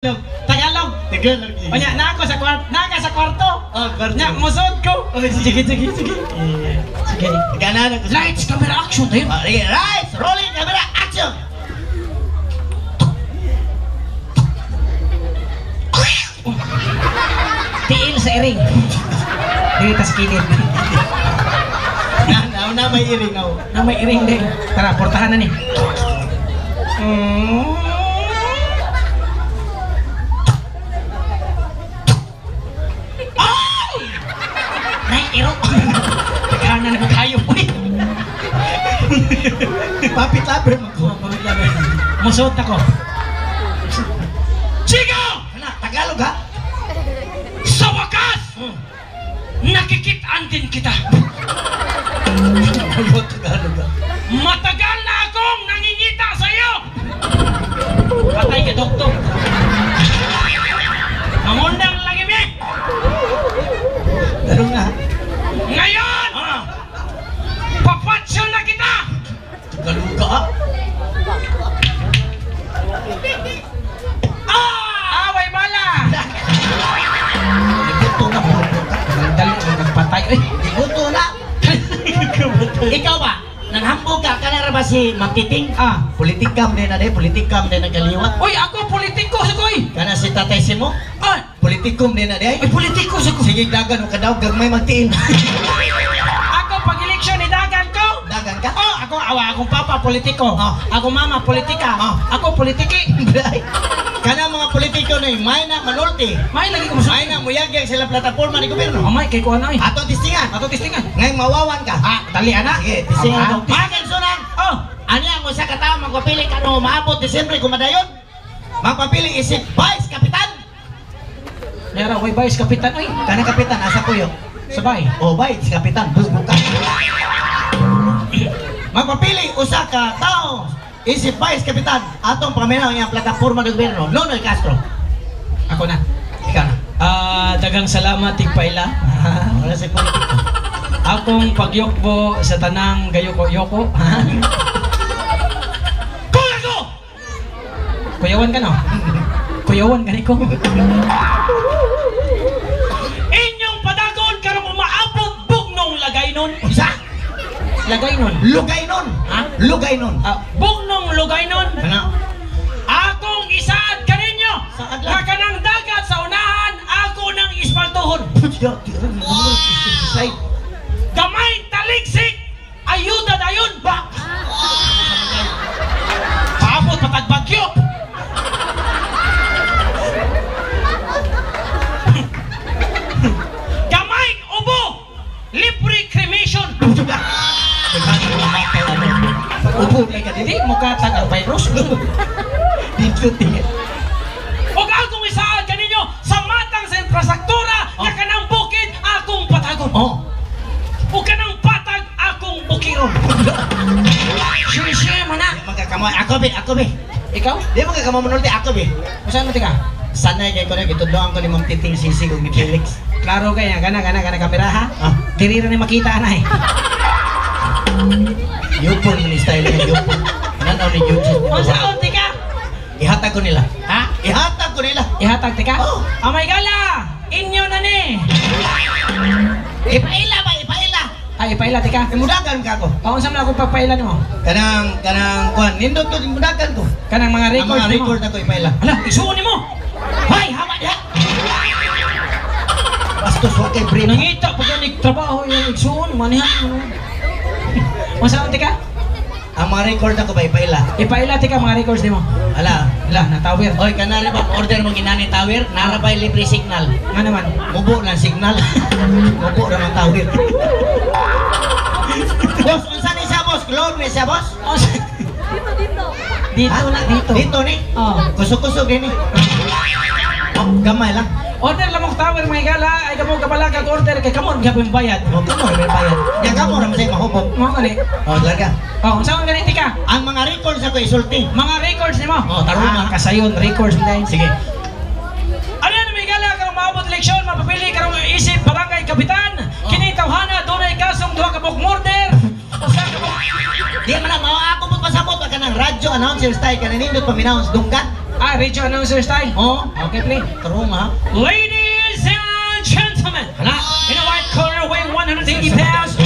Tagalog. Tagalog. Onya na ako sa kwarto, sa kwarto. Oh, kwarto. Nya musod ko. Oh, Sige. Sige. Ganan ako. Lights, camera, action tayo. Sige, lights, rolling camera, action. Tiil sa iring. Dito sa kilid. Na may iring ako. Na may iring din. Tara, portahan na ni. Nay, iro. Tekanan ko kayo po. Papit laber mo ko. Musot ako. Chico! Anak, Tagalog ha? Sa wakas! Nakikitaan din kita. Ano Tagalog ha? Matagal na akong nangingita sa iyo. Patay ka, doktor. Mamundang lagi, me. Ano nga? Ngayon, papatsyo na kita. Tagalog ka ha? Away bala. Ibuto na po. Dali mo nagpatay. Ibuto na. Ikaw ba? Nanghambog ka na ba si Magtiting? Politikam din na de, politikam din nagaliwat. Uy, ako politiko sa koy. Kana si Tatay Simo? Politikum din na de. Ay, politiko sa koy. Sige, dagan o kadaw, gagmay magtiin. Ako pag-eleksyon ni Dagan ko. Dagan ka? Akong papa politiko. Ako mama politika. Ako politiki. Kana mga politiko na may na manulti. May lagi ko masuk. May na muyagyag sila plataforma ni gobyerno. Amay kay ko anay. Atong tistingan. Ngayon mawawan ka. Dali ana. Sige, tistingan. Magan sunan. Ano yan mo sa katao magpapili ka no maabot Disyembre kumadayon? Magpapili isip Vice Kapitan. Nara koy vice kapitan oy. Kana kapitan asa ko yo. Sabay. Vice Kapitan busbukan. Magpapili usa ka tao isip Vice Kapitan atong paminaw nga plataforma ng gobyerno. Nonoy Castro. Ako na. Ikaw na. Dagang salamat tigpaila. Wala si politiko. Akong pagyokbo sa tanang gayoko-yoko. Kuyago! Kuyawan ka no? Kuyawan ka niko. Inyong padagon karong umaabot bugnong lagay nun. Isa. Lagay nun. Lugay nun. Lugay nun. Bugnong lugay nun. Ano? Akong isaad ka ninyo. Saad lang. Nga kanang dagat sa unahan, ako nang ispaltuhon. Gamay taligsik, ayuda dayon ba? Paabot patagbagyo. Gamay ubo, libre cremation. Upo kay ka Hindi mo katag ang virus. dito tingin. Huwag akong isaad kaninyo sa matang sa infrastruktura na kanang bukid akong patagon. Huwag ka ng patag akong bukiron. Sure mo na. Magkakamoy ako be. Ikaw? Di magkakamoy manulti ako be. Saan mo tika? Sanay kay ko na gitudloan ko ni Ma'am Titing Sisig ug ni Felix. Klaro kaya, gana kamera ha? Diri na makita na eh. Yupon ni style ni Yupon. Nanaw ni YouTube. O saan tika? Ihatag ko nila. Ha? Ihatag ko nila. Ihatag tika? Amay gala! Inyo na ni! Ipaila ba? Ipaila. Ay, ipaila tika. Imudagan ka ko. Paunsa man akong pagpailan mo? Kanang kuan nindot ko imudagan ko. Kanang mga Ang record mga mo. record ako ipaila. Hala, isuon ni mo! Hoy, hama ya! Bastos wa kay brain. Nangita pag nagtrabaho yung isuon, manihan mo. Masaan tika? Ang mga record ako ba ipaila? Ipaila tika mga records ni mo. Ala. Hala, natawir. Oy, kanari ba order mo ginani tower? Narabay libre signal. Nga naman. Mubo lang signal. Mubo ra man tower. Boss, unsa ni siya boss? Globe ni siya boss? Dito na, dito. Dito ni? Kusog-kusog ni. Gamay lang. Order lang mo tower mga gala, ay kamo kabalag order kay kamo gyapon bayad. Kamo may bayad. Yang kamo ra masay mahubog. Mo kani. Larga. Unsa man ganiti ka? Ang mga records ako isulti. Mga records nimo. Tarunga. Kasayon records din. Sige. Ano yan mga gala karong maabot eleksyon, mapapili karong isip barangay kapitan. Kini tawhana dunay kasong duha ka book murder. Usa ka book. Di man ako mo pasabot ka nang radyo announcer style kanindot pa minawon dunggan. Radio announcer style. Oh, Okay, play. tarong ha. Ladies and gentlemen, in a white collar weighing 180 pounds,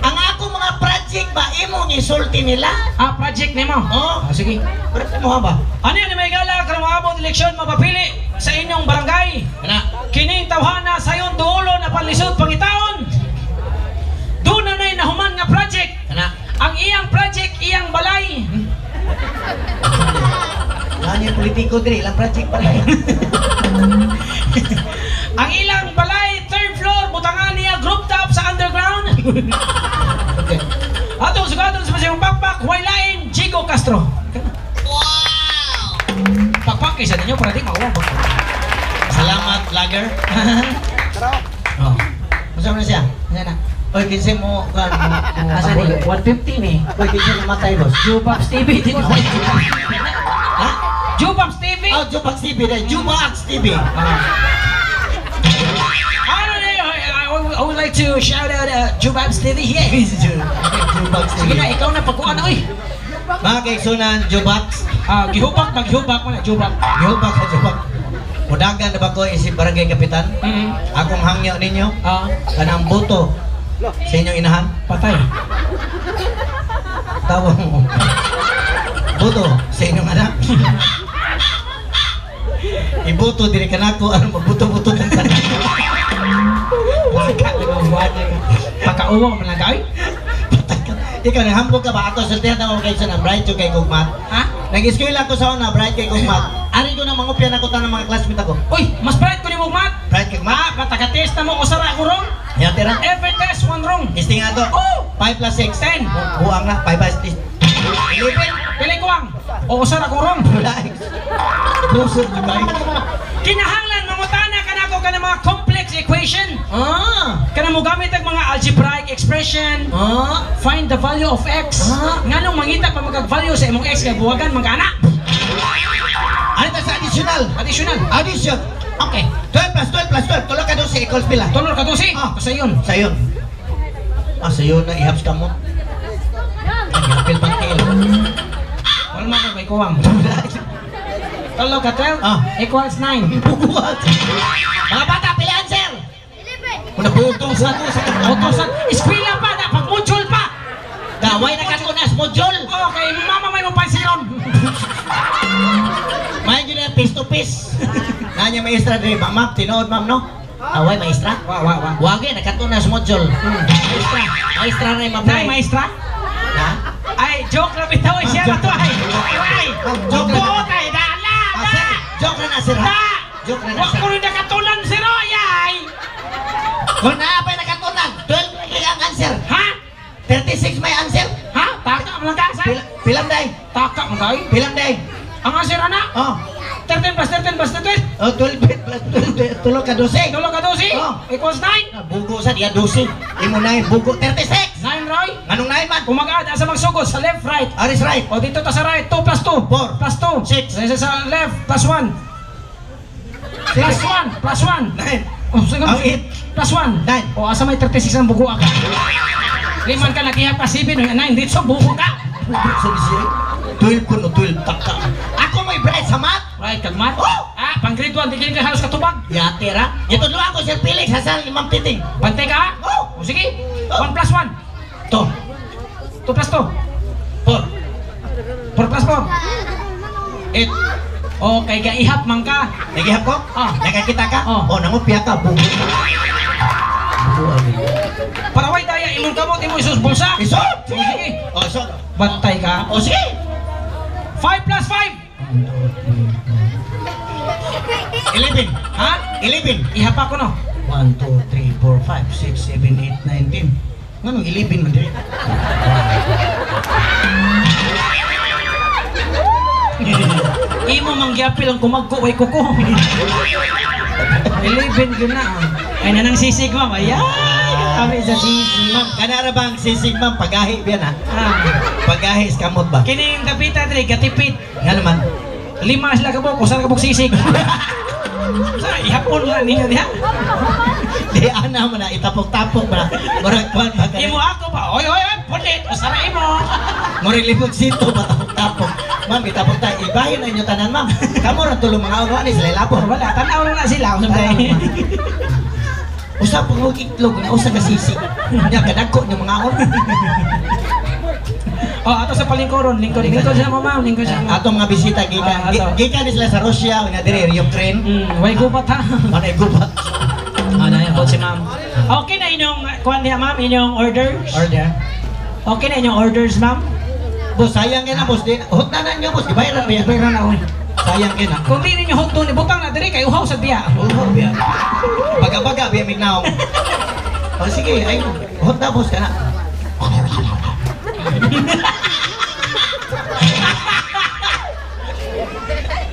Ang ako mga project ba imo gisulti nila? project nimo. Oh, Sige. berarti mo ba? Ano yan may gala karong abot eleksyon mapapili sa inyong barangay? Kana. Kining tawhana sayon duolo na panlisod pangitaon. Doon na nay nahuman nga project. Kana. Ang iyang project, iyang balay. Lan yung politiko diri, ilang project pala. Ang ilang balay, third floor, butangan niya, group top sa underground. Okay. Atong sugadon sa masyong pakpak, wailain, Chico Castro. Wow! Pakpak, isa ninyo, para di mauwang. Salamat, vlogger. Oh. Masama na siya? Yan na. Oy, kinsa mo kan mo. Asa ni? 150 ni. Oy, kinsa namatay, boss? Jubax TV. Ha? Jubax TV? Oh, Jubax TV dai. Jubax TV. I would like to shout out Jubax TV. Yes. Jubax Sige TV. na, ikaw na pagkuhan na, oy. Mga kaigsunan, Jubax. Gihubak, maghubak mo na, Jubak. Jubak ka, Jubak. Mudagan na ba ko isip barangay kapitan? Akong hangyo ninyo, kanang boto sa inyong inahan. Patay. Tawag mo. Boto sa inyong anak. Iboto diri kanako ano mabuto-buto ng tanan. Pagkauwang mo lang kay? Ikaw nahambog ka ba ako sa tiyan ako kay sa Bright yung kay Gugmat? Ha? Nag-eskwela ko sa una Bright kay Gugmat. Ari ko na mangupyan ako tanang mga classmate ako. Uy, mas bright ko ni Mugmat. Bright kay Gugmat. Pataka-test na mo o sara ko wrong. Ya tira. Every test, one wrong. Testing nga to. Oh! 5 plus 6. 10. Buang na. 5 plus 6. Pili ko ang. O sara ko wrong. Wala. Pusod ni Bay. Kinahanglan, mangutana ka na ako ka ng mga complex equation. Ka na mo gamit ang mga algebraic expression. Find the value of x. Nga nung mangita pa magag-value sa imong x, kaya buwagan mag-ana. Ano ito sa additional? Additional. Addition. Okay. 12 plus 12 plus 12. Tulog ka doon sa equals pila. Tunor ka dosi. Sa yun. Sayon. Sayon na ihabs ka mo. Ihapil pang kilo. Wala mo ka may kuwang. Tulo ka 12 equals 9. Bukuhat. Mga bata, pili answer. Kung nabutong sa ako sa Utosan. Eskwela pa na. Pag-module pa. Daway na katunas, module. Okay, mama may mo pansiron. Mayan yun na face to face. Nanya maestra diri, ma'am, tinood ma'am no? Away maestra? Wa. Wagi nakatunas module. Maestra, maestra na yung Nay, mabay. maestra? Ha? Ay, joke na bitaw. Siya na to ay. Ay, Joke na. buot ay. Dala. Sir, joke na na sir. ha? Da. Joke na na Wa sir. ko rin nakatulan si Roy ay. Kung naapay nakatunan, 12 may ang answer. Ha? 36 may answer. Ha? Taka mo lang ka, sa? Pilam day. Taka mo tayo. Pilam day. Ang answer na? Oh. 13 plus 13 plus 13. Oh, 12 plus 12, tulog ka 12. Tulo ka dosi. Oh. Equals 9. Bugo sa diya 12. Imo na yung bugo 36. 9, Roy. Anong 9 man? Kumagad, asa magsugod sa left, right. Aris right. O dito ta sa right, 2 plus 2. 4. Plus 2. 6. Sa left, plus 1. Plus 1. Plus 1. 9. Oh, sige. Ang 8. Plus 1. 9. O asa may 36 ang bugo ka. Liman ka naghihap ka 7 o 9. Dito sa bugo ka. Sabi siya, 12 po no 12 taka. Ako may bright sa math. Right, kagmat. Oh! Pang grade 1, di ka halos katubag. Yatira. Ito doon ako Sir Felix Hasan Imam Titing. Bantay ka ha? Oh! O sige. Oh. 1 plus 1. To. 2 plus 2. 4. 4 plus 4. 8. O kay gaihap man ka. Nagihap ko? Ah. Nakakita ka? Oh. Oh, nangupya ka. Bugo. Para way daya imong kamot imong isus bulsa. Isod! Sige. Oh, isod. Bantay ka. Oh, sige. 5 plus 5. 11. Ha? 11. Ihapa ko no. 1, 2, 3, 4, 5, 6, 7, 8, 9, 10. Nganong 11 man diri? Imo mangyapil ang kumagko way kuko. 11 yun na. Ay nanang sisig ma'am. Ayan. Kami sa sisig. Ma'am, kanara bang sisig ma'am pagahi biyan ha? Ah. Pagahi kamot ba? Kining kapita dre gatipid. Nga naman. 5 sila kabok, usa kabok sisig. Sa ihapon lang ninyo diha. Di ana mo na itapok-tapok ba? Murag kwan ba Imo ako ba? Oy, pulit, usara imo. Murag libog sito ba tapok-tapok? ma'am, itapos tayo. Ibahin na inyo tanan, ma'am. Kamu na tulong mga unuan ni sila lapor. Wala, tanaw na sila. Usap tayo. Usap pang itlog na usa ka sisig. Nya kadagko ng mga on. Oh, ato sa palingkoron, lingkod siya mo ma'am, lingkod siya. Atong mga bisita gikan. Ato. Gikan ni sila sa Russia, nga dire Ukraine. Way gubat ha. Manay gubat. Ano yan po si ma'am. Okay na inyong, kuhan niya ma'am, inyong orders? Order. Okay na inyong orders ma'am? Boss, sayang kaya na, boss. Hotnanan nyo, boss. Gibayaran ba yan? Bayran na, oy. Sayang kaya na. Kung di ninyo hot doon, ibutang na diri kay uhaw sa biya. Oh, biya. Baga-baga, biya mignaong. O sige, ay, hot na, boss, ka na.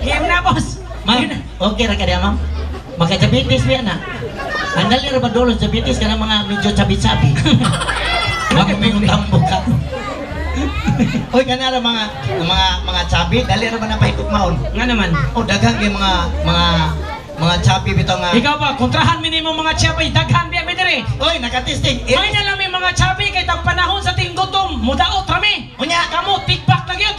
Game na, boss. Ma'am, okay ra ka diya, ma'am? Maka-diabetes biya na. Andali ra ba dolo diabetes ka na mga medyo sabi-sabi. Wag mo yung tambo ka. Oy, kana ra mga chabi, dali ra ba na paikot maon? Nga naman. O daghang kay mga chabi bitaw nga. Ikaw ba, kontrahan minimum mga tiyabay, daghan biya mi diri. Oy, nakatesting. May na lang may mga tsabi kay tag panahon sa ting gutom, mudaot rami. Unya. Kamo tikbak na gyud.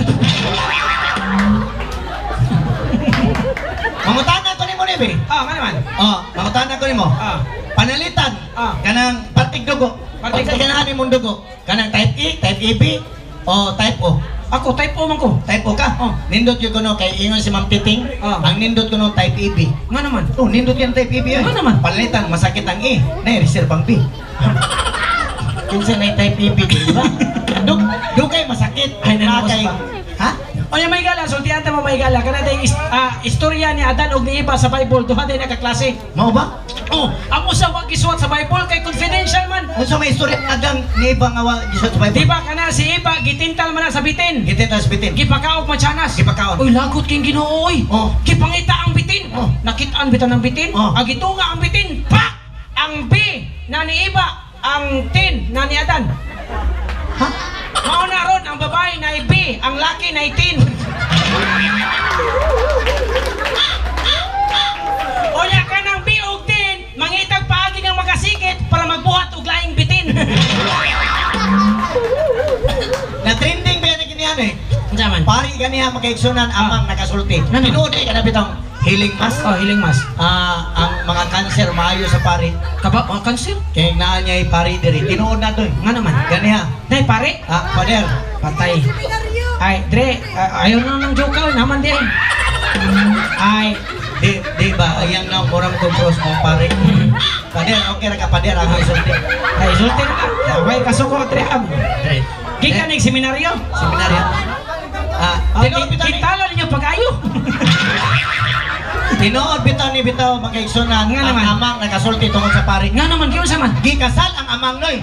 Mangutana ko nimo ni be. Ah, nga naman. Oh, mangutana ko nimo. Ah. Panalitan. Kanang partig dugo. Partig Partig dugo. kanang imong dugo. Kanang type E, type AB, o type O. Ako type O man ko. Type O ka? Oh. Nindot yung kuno kay ingon si Ma'am Titing. Ah. Ang nindot kuno type AB. Nga naman. Oh, nindot yan type AB. Ano naman? Panalitan, masakit ang E. Na reserve ang B. Kinsa na type AB, di ba? Dugay masakit. Ay, nanakos Nakay- pa. Ha? O yung may gala, sultihan mo may gala. Kana day istorya ni Adan ug ni Eva sa Bible, duha day nakaklase. Mao ba? Oh, ang usa wa gisuot sa Bible kay confidential man. Unsa may istorya ng Adam ni Eva nga wa gisot sa Bible? Di ba kana si Eva gitintal man na sa bitin. Gitintas bitin. Gipakaog matyanas. Gipakaon. Uy, lagot king Ginoo oy. Oh. Gipangita ang bitin. Oh. Nakitaan bitan ang bitin. Oh. Agitunga ang bitin. Pa! Ang B na ni Eva, ang tin na ni Adan. Ha? Mao na ron ang babae na B, ang laki na tin. Onya ka ng B og tin, mangitag paagi ng makasikit para magbuhat og laing bitin. Na trending ba yan kinihan eh? Jaman. Pari ganiha makaigsunan amang nakasulti. Ano? Tinuod ka na bitang healing mask. Oh, hiling mas. Ang mga cancer maayo sa pari. Kaba, kanser? Kaya naan niya pari diri. Tinuod na to eh. Nga naman. Ganiha. Nay, pare. Pader. Patay. Ay, Dre, ayaw na ng joker, naman din. Ay, Di ba? Ayan na murang compros mo pari. Pader, okay ra ka pader ako isulti. ay, sulti na ka. Away, kasuko, Dre, am. Dre. Gikan ng seminaryo. Seminaryo. Tinuod bitaw ni Kitala ninyo pag-ayo. Tinuod bitaw ni bitaw makaigsunan Nga ang naman. amang nakasulti tungod sa pari. Nga naman, kiyo sa man. Gikasal ang amang noy.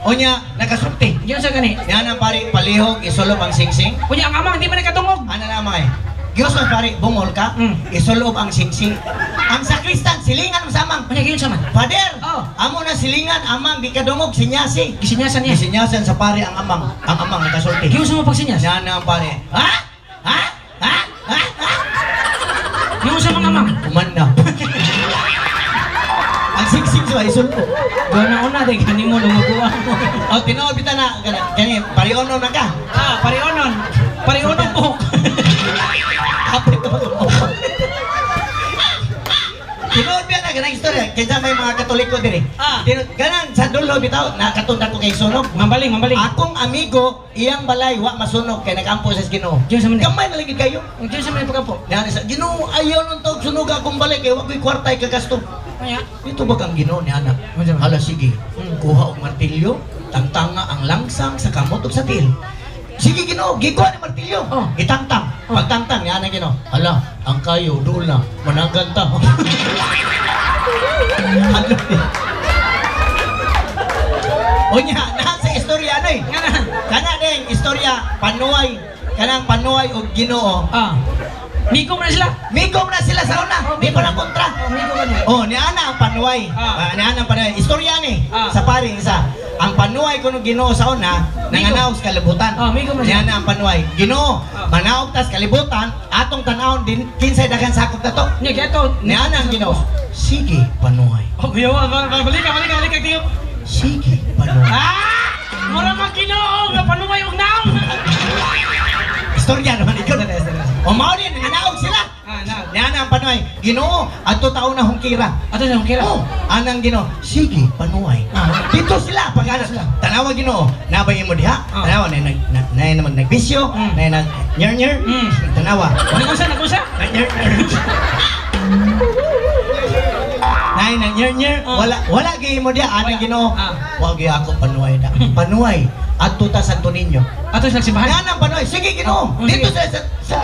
Unya nakasulti. Kiyo sa gani. Yan ang pari palihog isulob ang singsing. Kunya, ang amang, di ba nakatungog? Ano na mga eh? Diyos mo pari bungol ka, isulob ang singsing. Ang sakristan silingan mo sa amang. Kunya, kiyo sa man. Pader, Oh. amo na silingan amang di kadungog sinyasi. Gisinyasan niya. Gisinyasan sa pari ang amang nakasulti. Kiyo sa mo pagsinyas. Yan ang pari. Ha? Ha? Ha? Ha? Ha? Kiyo sa mga amang. Umanda. Ang singsing sa isulob. Doon na una, di gani mo, lumuguan mo. O tinuod bitaw na gani pariono na ka. Parionon. Parionon buhok. Kapit ko mag-upo. Tinuod biya na ganang istorya kaysa may mga Katoliko diri. Ganang sa dulo bitaw nakatunda ko kay sunog. Mambaling, mambaling. Akong amigo iyang balay wa masunog kay nagampo sa Ginoo. Diyan sa man. Gamay na lagi kayo. Kiyo sa man pagkampo. Yan sa Ginoo ayaw nung tog sunog akong balay kay wa ko'y kwartay kagasto. Kunya. Ito ba kang Ginoo ni anak? Ano? Hala sige. Kuha og martilyo, tangtanga ang langsang sa kamot ug sa til. Sige Ginoo, gikuha ni martilyo. Oh. Itangtang. Pagtangtang ni ana Ginoo. Hala, ang kayo duol na mananggan ta. Ano ni? Unya, nasa istorya ano eh. Kana ding istorya panuay, kanang panuay og Ginoo. Migom na sila. Migom na sila sa una. Di pa na kontra. Migom na. Oh, ni ana ang panuay. Ni ana ang panuay. Istorya ni sa paring isa. Ang panuay kuno Ginoo sa una, nanganaw sa kalibutan. Migom na Ni siya. ana ang panuay. Ginoo, manaog tas kalibutan, atong tan-awon din kinsay daghang sakop na to. Nya gato. Ni ana ang Ginoo. Sige, panuay. Oh, yawa, balik ka tiyo. Sige, panuay. Mura man Ginoo nga panuway og naong. istorya naman ikaw. O mao din nanaog sila. Na. Yan ang Panoy. Ginoo adto taon na hungkira. Ato sa kira. Oh, anang Ginoo. Sige, Panoy. Dito sila pag tanawa Ginoo. Nabay mo diha. Tanawa na naman nagbisyo, na nag nyer. Tanawa. Nakusa. Nay nang nyer. Wala gyud mo diha anang Ginoo. Wa gyud ako Panoy da. Panoy adto ta Santo Niño. Ato sa simbahan. Ana Panoy, sige Ginoo. Dito sa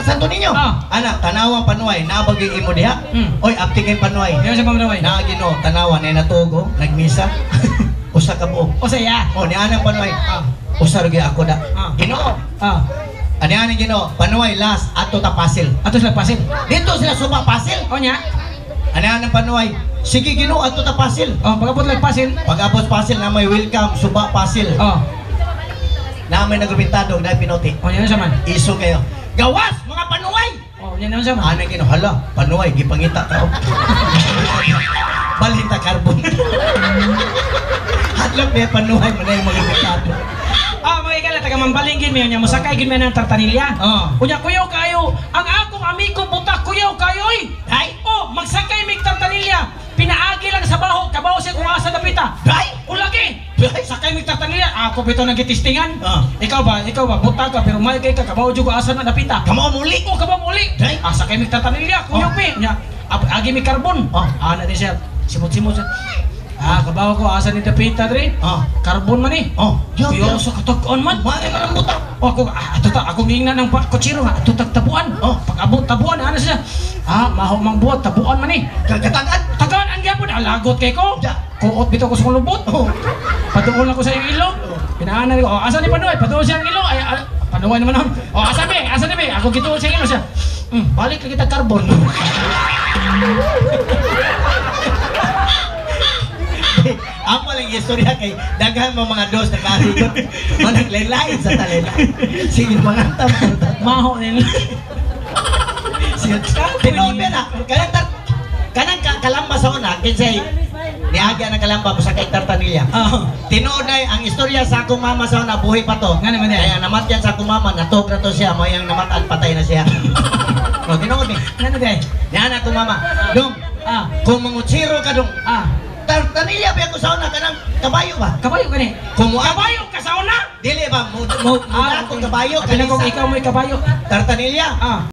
Santo Niño. Ana tanawa Panoy, nabagi imo diha. Oy, aptingin Panoy. Diyan sa pamraway. Na Ginoo, tanawa na natugo, nagmisa. Usa ka buok. O saya. O ni ana Panoy. Usa ra gyud ako da. Ginoo. Ani ana Ginoo, Panoy last ato ta Pasil. Ato sa pasin. Dito sila suba Pasil. O nya. Ani ana Panoy, sige Ginoo ato ta Pasil. O pagabot lang pasin. Pag-abot Pasil na may welcome suba Pasil. O. Na may nagrubintado na pinuti. O yan sa man. Iso kayo. Gawas mga Panoy. O yan sa man. Ana Ginoo, hala, Panoy gipangita ka. Balita karbon. Hadlok ni Panoy mo na yung mga bitado. Mga ikala taga mambalingin mi nya mosakay gid mi ng tartanilya. Unya kuyaw kayo. Ang akong amigo butak kuyaw kayo oy. Dai, Magsakay mig tartanilya. Pinaagi lang sa baho, kabaho siya kung asa dapita. dai. Ulagi. Sakay mig tartanilya. Ako bitaw nagitistingan. Ah. Ikaw ba butak ka pero may kay ka kabaho jud asa na dapita. Kamo muli. O kabaho muli. Dai. Sakay mig tartanilya kuyaw pi. Nya agi mig karbon. Ana din siya. Simot-simot siya. Kabaho ko asa ni dapita dre. Karbon man eh. Kuyaw sa katag-on man. Mare man buta. Ako ngingnan ng kutsiro nga, ato tabuan. Pag-abot tabuan, ano siya? Maho mang buhat, tabuan man eh. Kagatagan. Tagaan, ang gyapon, alagot kay ko. Ja. Kuot bitaw ko sa kulubot. Patuol ako sa iyong ilong. Pinaanan ko, asa ni Panoy? Patuol siya ang ilong. Panoy naman ako. Asa ni be? Ako gituol siya ang ilong siya. Balik na kita karbon. Amo lang istorya kay daghan mo mga dos na kahigot. Managlaylay sa talelay. Sige mga tam. Maho nila. Tinood na. Kanang kalamba sa una kinsay niagya na kalamba sa kay tartanilya. Tinood na ang istorya sa akong mama sa una buhi pa to. Nga naman yan. Kaya namatyan sa akong mama natog na to siya mo yang namatan patay na siya. No, tinood ni. Ano day? Yan akong mama. Dong. Kung mangutsiro ka dong. Tartanilya ba ako sa una kanang kabayo ba? Kabayo ka ni? Kabayo ka sa una? Dili ba mo akong kabayo Kapila kong ikaw mo'y kabayo. Tartanilya?